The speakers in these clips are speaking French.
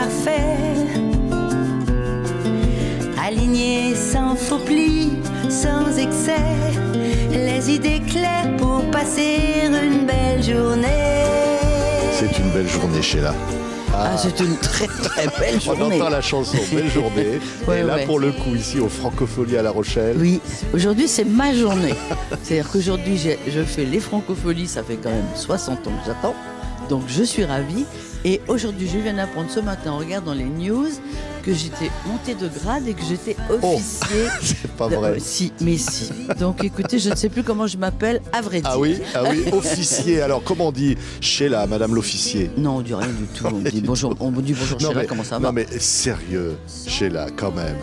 parfait, aligné sans faux plis, sans excès, les idées claires pour passer une belle journée. C'est une belle journée, Sheila. Ah, c'est une très très belle On journée. entend la chanson, belle journée. Ouais, et là, ouais. pour le coup, ici au Francofolie à La Rochelle. Oui, aujourd'hui c'est ma journée. C'est-à-dire qu'aujourd'hui je fais les Francopholies, ça fait quand même 60 ans que j'attends. Donc je suis ravie. Et aujourd'hui, je viens d'apprendre ce matin en regardant les news que j'étais montée de grade et que j'étais officier. C'est pas vrai. Si, mais si. Donc écoutez, je ne sais plus comment je m'appelle, à vrai dire. Ah oui, officier. Alors, comment on dit Sheila, madame l'officier? Non, on dit rien du tout. On dit bonjour, Non, Sheila, mais, comment ça va? non mais sérieux, Sheila, quand même.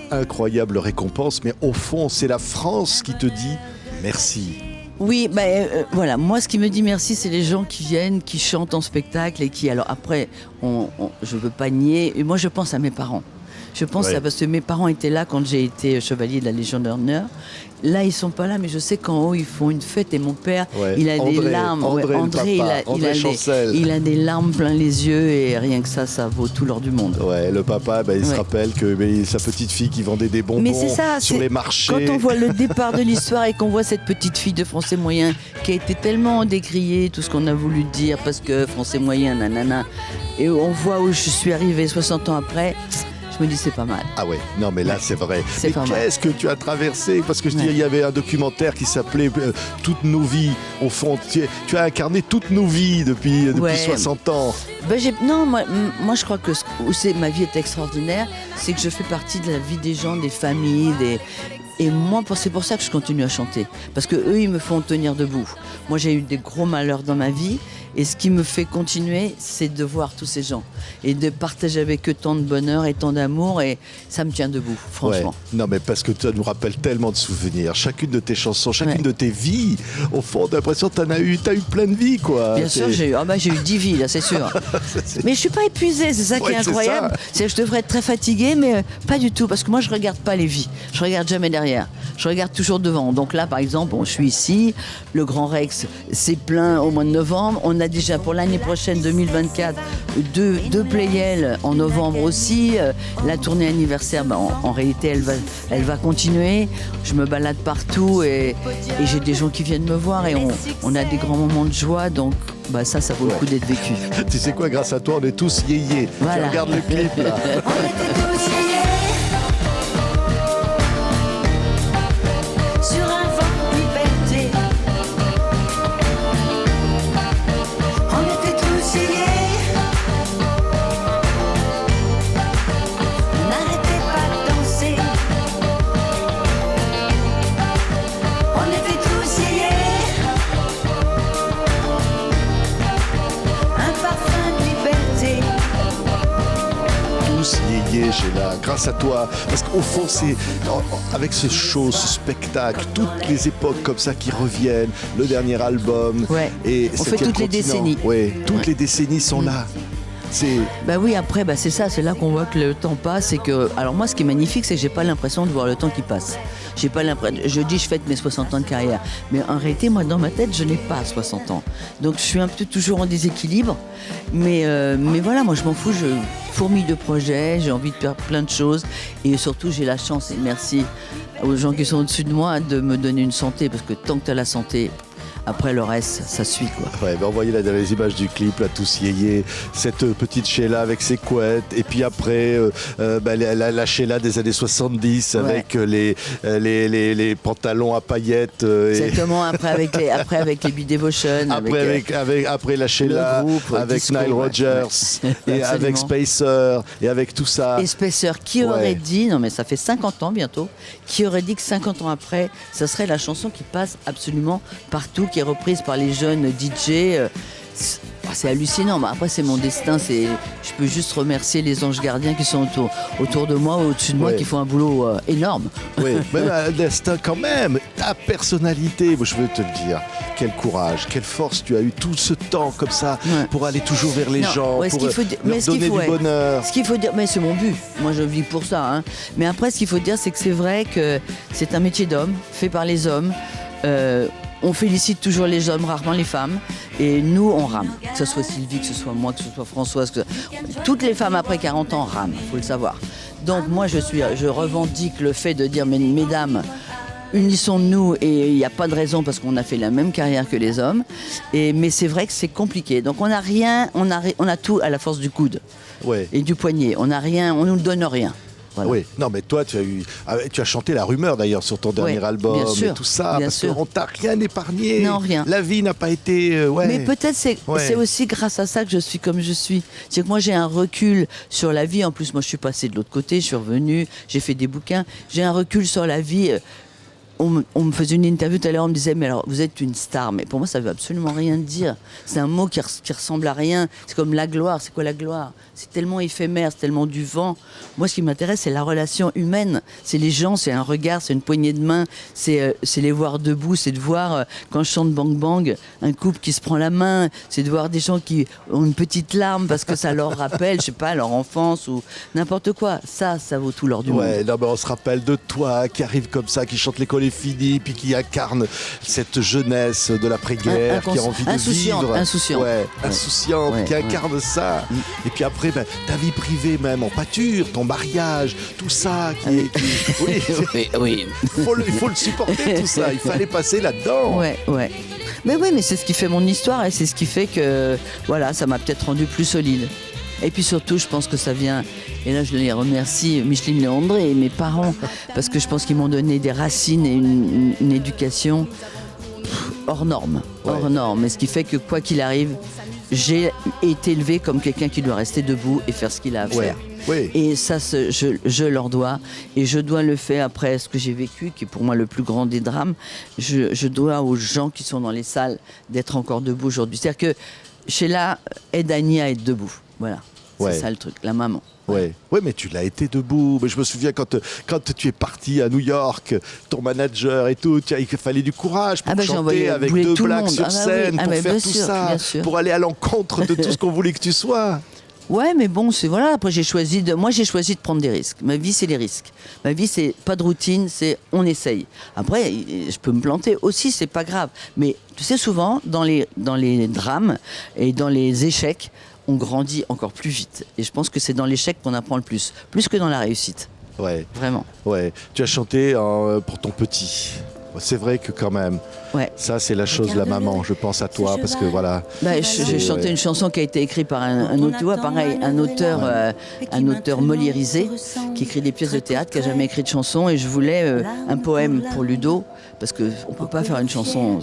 Incroyable récompense, mais au fond, c'est la France qui te dit merci. Oui, voilà. Moi, ce qui me dit merci, c'est les gens qui viennent, qui chantent en spectacle et qui. Alors après, je veux pas nier. Et moi, je pense à mes parents. Je pense Ouais. à parce que mes parents étaient là quand j'ai été chevalier de la Légion d'honneur. Là, ils sont pas là, mais je sais qu'en haut, ils font une fête. Et mon père, Ouais. il a des André, larmes. André, le papa, André Chancel. il a des larmes plein les yeux et rien que ça vaut tout l'or du monde. Ouais, le papa, il se Ouais. rappelle que sa petite fille qui vendait des bonbons Mais c'est ça, sur les marchés. Quand on voit le départ de l'histoire et qu'on voit cette petite fille de français moyen qui a été tellement décriée, tout ce qu'on a voulu dire parce que français moyen, nanana, et on voit où je suis arrivée 60 ans après, je me dis c'est pas mal. Ah ouais, non mais là c'est vrai. C'est Mais pas mal. qu'est-ce que tu as traversé? Parce que je dis, il y avait un documentaire qui s'appelait Toutes nos vies. Au fond, tu as incarné toutes nos vies depuis Ouais. 60 ans. Non, moi je crois que ma vie est extraordinaire, c'est que je fais partie de la vie des gens, des familles, et moi, c'est pour ça que je continue à chanter. Parce que eux, ils me font tenir debout. Moi, j'ai eu des gros malheurs dans ma vie. Et ce qui me fait continuer, c'est de voir tous ces gens. Et de partager avec eux tant de bonheur et tant d'amour. Et ça me tient debout, franchement. Ouais. Non mais parce que ça nous rappelle tellement de souvenirs. Chacune de tes chansons, chacune Ouais. de tes vies. Au fond, t'as l'impression que t'as eu plein de vies, quoi. Bien sûr, j'ai eu 10 vies, là, c'est sûr. Mais je suis pas épuisée, c'est ça qui Ouais, est c'est incroyable. ça. C'est que je devrais être très fatiguée, mais pas du tout, parce que moi, je regarde pas les vies. Je regarde jamais derrière. Je regarde toujours devant. Donc là, par exemple, je suis ici. Le Grand Rex, c'est plein au mois de novembre. On a déjà pour l'année prochaine, 2024, deux Playel en novembre aussi. La tournée anniversaire, en réalité, elle va continuer. Je me balade partout et j'ai des gens qui viennent me voir et on a des grands moments de joie. Donc, ça vaut le coup d'être vécu. Tu sais quoi, grâce à toi, on est tous yéyés. Voilà. Tu regardes le clip, là. On était tous liés sur un vent de liberté. On était tous liés. On n'arrêtait pas de danser. On était tous liés. Un parfum de liberté. Tous yéyés, Sheila, grâce à toi. Parce qu'au fond, c'est avec ce show, ce spectacle, toutes les époques comme ça qui reviennent, le dernier album. Ouais. Et On fait toutes les décennies. Ouais, toutes Ouais. les décennies sont là. C'est Oui, après, c'est ça, c'est là qu'on voit que le temps passe et que... Alors moi, ce qui est magnifique, c'est que j'ai pas l'impression de voir le temps qui passe. J'ai pas l'impression... Je dis, je fête mes 60 ans de carrière. Mais en réalité, moi, dans ma tête, je n'ai pas 60 ans. Donc, je suis un peu toujours en déséquilibre. Mais voilà, moi, je m'en fous. Je fourmille de projets, j'ai envie de faire plein de choses. Et surtout, j'ai la chance, et merci aux gens qui sont au-dessus de moi, de me donner une santé. Parce que tant que tu as la santé... Après le reste, ça suit quoi. ouais, envoyez là les images du clip, là, tous yéyés, cette petite Sheila avec ses couettes, et puis après la Sheila des années 70 avec les pantalons à paillettes. Exactement, après avec les B-Devotion. Après la Sheila, le groupe, avec disco, Nile ouais. Rodgers, et Absolument. avec Spacer, et avec tout ça. Et Spacer, qui aurait dit, non mais ça fait 50 ans bientôt, qui aurait dit que 50 ans après, ça serait la chanson qui passe absolument partout, qui est reprise par les jeunes DJ. C'est hallucinant, mais après c'est mon destin, je peux juste remercier les anges gardiens qui sont autour de moi, au-dessus de moi, qui font un boulot énorme. Oui, mais un destin quand même, ta personnalité, moi, je veux te le dire, quel courage, quelle force tu as eu tout ce temps comme ça pour aller toujours vers les gens, ouais, pour leur donner du bonheur. Ce qu'il faut dire, mais c'est mon but, moi je vis pour ça, hein. Mais après ce qu'il faut dire c'est que c'est vrai que c'est un métier d'homme, fait par les hommes. on félicite toujours les hommes, rarement les femmes. Et nous, on rame. Que ce soit Sylvie, que ce soit moi, que ce soit Françoise. Toutes les femmes après 40 ans rament, il faut le savoir. Donc moi, je revendique le fait de dire, mesdames, unissons-nous, et il n'y a pas de raison parce qu'on a fait la même carrière que les hommes. Mais c'est vrai que c'est compliqué. Donc on n'a rien, on a tout à la force du coude et du poignet. On n'a rien, on ne nous donne rien. Voilà. Oui, non mais toi tu as chanté La Rumeur d'ailleurs sur ton dernier album bien sûr, et tout ça, bien parce sûr. qu'on t'a rien épargné. Non, rien. La vie n'a pas été... Mais peut-être c'est aussi grâce à ça que je suis comme je suis. C'est que moi j'ai un recul sur la vie. En plus moi je suis passée de l'autre côté, je suis revenue, j'ai fait des bouquins. J'ai un recul sur la vie. On me faisait une interview tout à l'heure, on me disait mais alors vous êtes une star, mais pour moi ça veut absolument rien dire. C'est un mot qui ressemble à rien. C'est comme la gloire. C'est quoi la gloire? C'est tellement éphémère, c'est tellement du vent. Moi ce qui m'intéresse c'est la relation humaine. C'est les gens, c'est un regard, c'est une poignée de main, c'est les voir debout, c'est de voir quand je chante Bang Bang, un couple qui se prend la main, c'est de voir des gens qui ont une petite larme parce que ça leur rappelle, je sais pas, leur enfance ou n'importe quoi. Ça vaut tout l'or du monde. Non, mais on se rappelle de toi qui arrive comme ça, qui chante L'école est finie, puis qui incarne cette jeunesse de l'après-guerre, qui a envie de vivre. Insouciante, qui incarne ça. Et puis après, ta vie privée même en pâture, ton mariage, tout ça. Oui. Il faut le supporter tout ça. Il fallait passer là-dedans. Ouais. Mais oui, mais c'est ce qui fait mon histoire et c'est ce qui fait que voilà, ça m'a peut-être rendu plus solide. Et puis surtout, je pense que ça vient, et là je les remercie, Micheline Léandré et mes parents, parce que je pense qu'ils m'ont donné des racines et une éducation hors norme. Et ce qui fait que quoi qu'il arrive, j'ai été élevé comme quelqu'un qui doit rester debout et faire ce qu'il a à faire. Et ça, je leur dois. Et je dois le faire après ce que j'ai vécu, qui est pour moi le plus grand des drames. Je dois aux gens qui sont dans les salles d'être encore debout aujourd'hui. C'est-à-dire que Sheila aide Annie à être debout. Voilà. C'est ça le truc, la maman. Ouais, mais tu l'as été debout. Mais je me souviens quand tu es parti à New York, ton manager et tout, il fallait du courage pour chanter avec 2 blacks sur scène, pour faire tout ça, pour aller à l'encontre de tout ce qu'on voulait que tu sois. Ouais, mais bon, c'est voilà. Après, j'ai choisi de prendre des risques. Ma vie, c'est les risques. Ma vie, c'est pas de routine, c'est on essaye. Après, je peux me planter aussi, c'est pas grave. Mais tu sais, souvent, dans les drames et dans les échecs, on grandit encore plus vite. Et je pense que c'est dans l'échec qu'on apprend le plus que dans la réussite. Ouais. Vraiment. Ouais. Tu as chanté pour ton petit. C'est vrai que quand même, ça c'est la chose de la maman, je pense à toi, parce que voilà. J'ai chanté une chanson qui a été écrite par un auteur, pareil, un auteur moliérisé, qui écrit des pièces de théâtre, qui n'a jamais écrit de chanson, et je voulais un poème pour Ludo, parce qu'on ne peut pas faire une chanson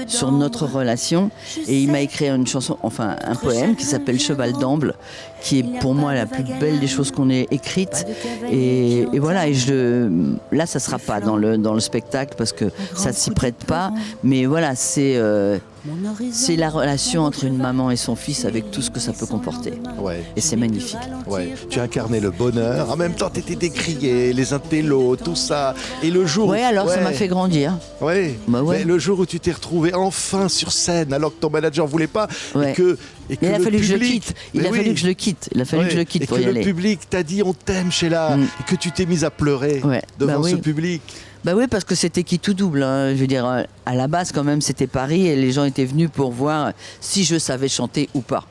sur notre relation, et il m'a écrit une chanson, enfin un poème qui s'appelle Cheval d'Amble, qui est pour moi la plus belle des choses qu'on ait écrites, et voilà, là ça ne sera pas dans le spectacle, parce que ça ne s'y prête pas, mais voilà, c'est la relation entre une maman et son fils avec tout ce que ça peut comporter. Et c'est magnifique. Tu as incarné le bonheur, en même temps tu étais décrié, les intellos, tout ça. Et le jour ça m'a fait grandir. Mais le jour où tu t'es retrouvé enfin sur scène, alors que ton manager ne voulait pas, et que il a fallu que je le quitte. Il a fallu que je le quitte pour y aller. Et que le public t'a dit on t'aime Sheila, et que tu t'es mise à pleurer devant ce public. Bah oui, parce que c'était qui tout double. Je veux dire, à la base, quand même, c'était Paris et les gens étaient venus pour voir si je savais chanter ou pas.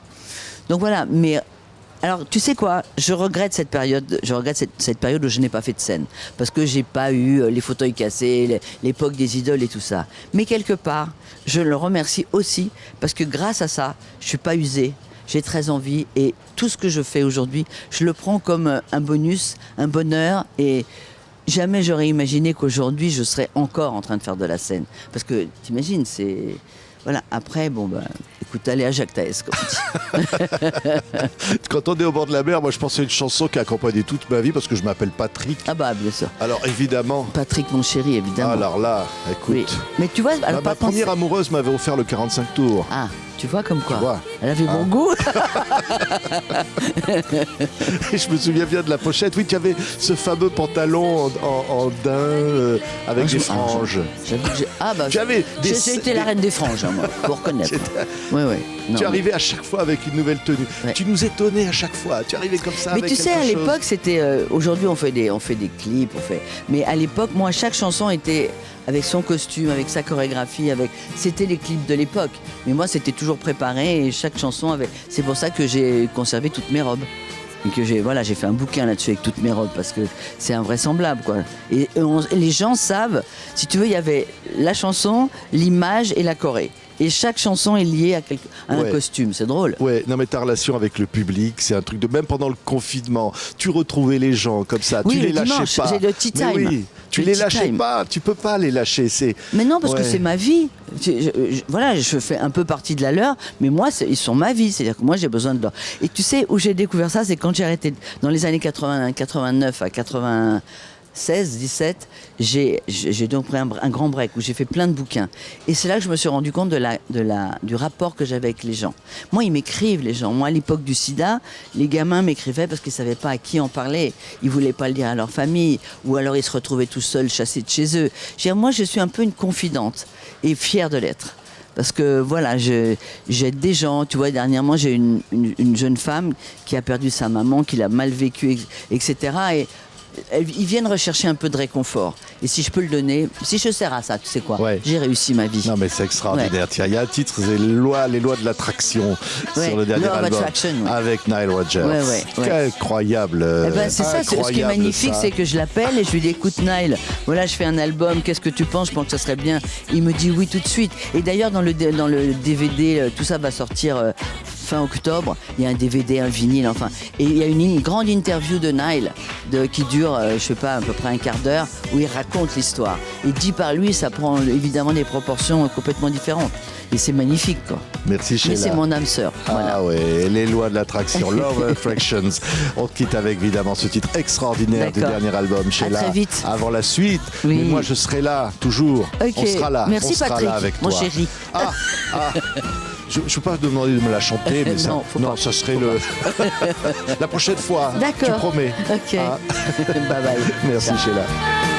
Donc voilà, mais alors, tu sais quoi, je regrette cette période où je n'ai pas fait de scène. Parce que j'ai pas eu les fauteuils cassés, l'époque des idoles et tout ça. Mais quelque part, je le remercie aussi parce que grâce à ça, je suis pas usée. J'ai très envie et tout ce que je fais aujourd'hui, je le prends comme un bonus, un bonheur et jamais j'aurais imaginé qu'aujourd'hui je serais encore en train de faire de la scène. Parce que t'imagines, c'est... Voilà, après, écoute, allez à Jacques Taès, comme on dit. Quand on est au bord de la mer, moi je pense à une chanson qui a accompagné toute ma vie parce que je m'appelle Patrick. Ah bah, bien sûr. Alors évidemment. Patrick, mon chéri, évidemment. Alors là, écoute. Oui. Mais tu vois, alors ma première amoureuse m'avait offert le 45 tours. Ah, tu vois comme quoi. Tu vois. Elle avait bon goût. Et je me souviens bien de la pochette. Oui, tu avais ce fameux pantalon en daim avec des franges. J'ai été la reine des franges, moi, pour reconnaître. Oui. Tu arrivais à chaque fois avec une nouvelle tenue. Tu nous étonnais étonné à chaque fois. Tu arrivais comme ça Mais avec tu sais, quelque à chose. l'époque, c'était. Aujourd'hui, on fait des clips, mais à l'époque, moi, chaque chanson était avec son costume, avec sa chorégraphie, C'était les clips de l'époque. Mais moi, c'était toujours préparé et chaque chanson avait. C'est pour ça que j'ai conservé toutes mes robes. Et que j'ai fait un bouquin là-dessus avec toutes mes robes parce que c'est invraisemblable, quoi. Et les gens savent, si tu veux, il y avait la chanson, l'image et la choré. Et chaque chanson est liée à un costume, c'est drôle. Ouais, non mais ta relation avec le public, c'est un truc de même pendant le confinement, tu retrouvais les gens comme ça, Oui, tu les le lâchais dimanche, pas. j'ai le tea Mais time. oui, tu Le les tea lâchais time. pas, tu peux pas les lâcher. Mais non, parce que Ouais. c'est ma vie. Voilà, je fais un peu partie de la leur, mais moi, ils sont ma vie. C'est-à-dire que moi, j'ai besoin de leur. Et tu sais, où j'ai découvert ça, c'est quand j'ai arrêté, dans les années 89 à 96, 17, j'ai donc pris un grand break où j'ai fait plein de bouquins. Et c'est là que je me suis rendu compte du rapport que j'avais avec les gens. Moi, ils m'écrivent, les gens. Moi, à l'époque du sida, les gamins m'écrivaient parce qu'ils ne savaient pas à qui en parler. Ils ne voulaient pas le dire à leur famille, ou alors ils se retrouvaient tout seuls, chassés de chez eux. Moi, je suis un peu une confidente et fière de l'être. Parce que voilà, j'aide des gens. Tu vois, dernièrement, j'ai une jeune femme qui a perdu sa maman, qui l'a mal vécu, etc. Et ils viennent rechercher un peu de réconfort. Et si je peux le donner, si je sers à ça, tu sais quoi, Ouais. j'ai réussi ma vie. Non mais c'est extraordinaire. Tiens, il y a un titre, c'est les lois de l'attraction sur le dernier Law of album Attraction, ouais. avec Nile Rodgers. Ouais. Incroyable. Eh ben, c'est ça, ce qui est incroyable, magnifique, ça. c'est que je l'appelle et je lui dis écoute Nile, voilà je fais un album, qu'est-ce que tu penses, je pense que ça serait bien. Il me dit oui tout de suite. Et d'ailleurs dans le DVD, tout ça va sortir fin octobre, il y a un DVD, un vinyle, enfin. Et il y a une grande interview de Nile qui dure, je sais pas, à peu près un quart d'heure, où il raconte l'histoire. Et dit par lui, ça prend évidemment des proportions complètement différentes. Et c'est magnifique, quoi. Merci Sheila. Mais c'est mon âme sœur. Voilà. Ah ouais, les lois de l'attraction, Love Attractions. On te quitte avec évidemment ce titre extraordinaire du D'accord. dernier album, Sheila. très vite. Avant la suite, Oui. mais moi je serai là, toujours. Ok. On sera là. Merci on sera Patrick, là avec mon toi. chéri. Ah. Je ne peux pas te demander de me la chanter, mais Non, faut pas. ça serait la prochaine fois. D'accord. Tu promets. Ok. Ah. Bye bye. Merci Sheila.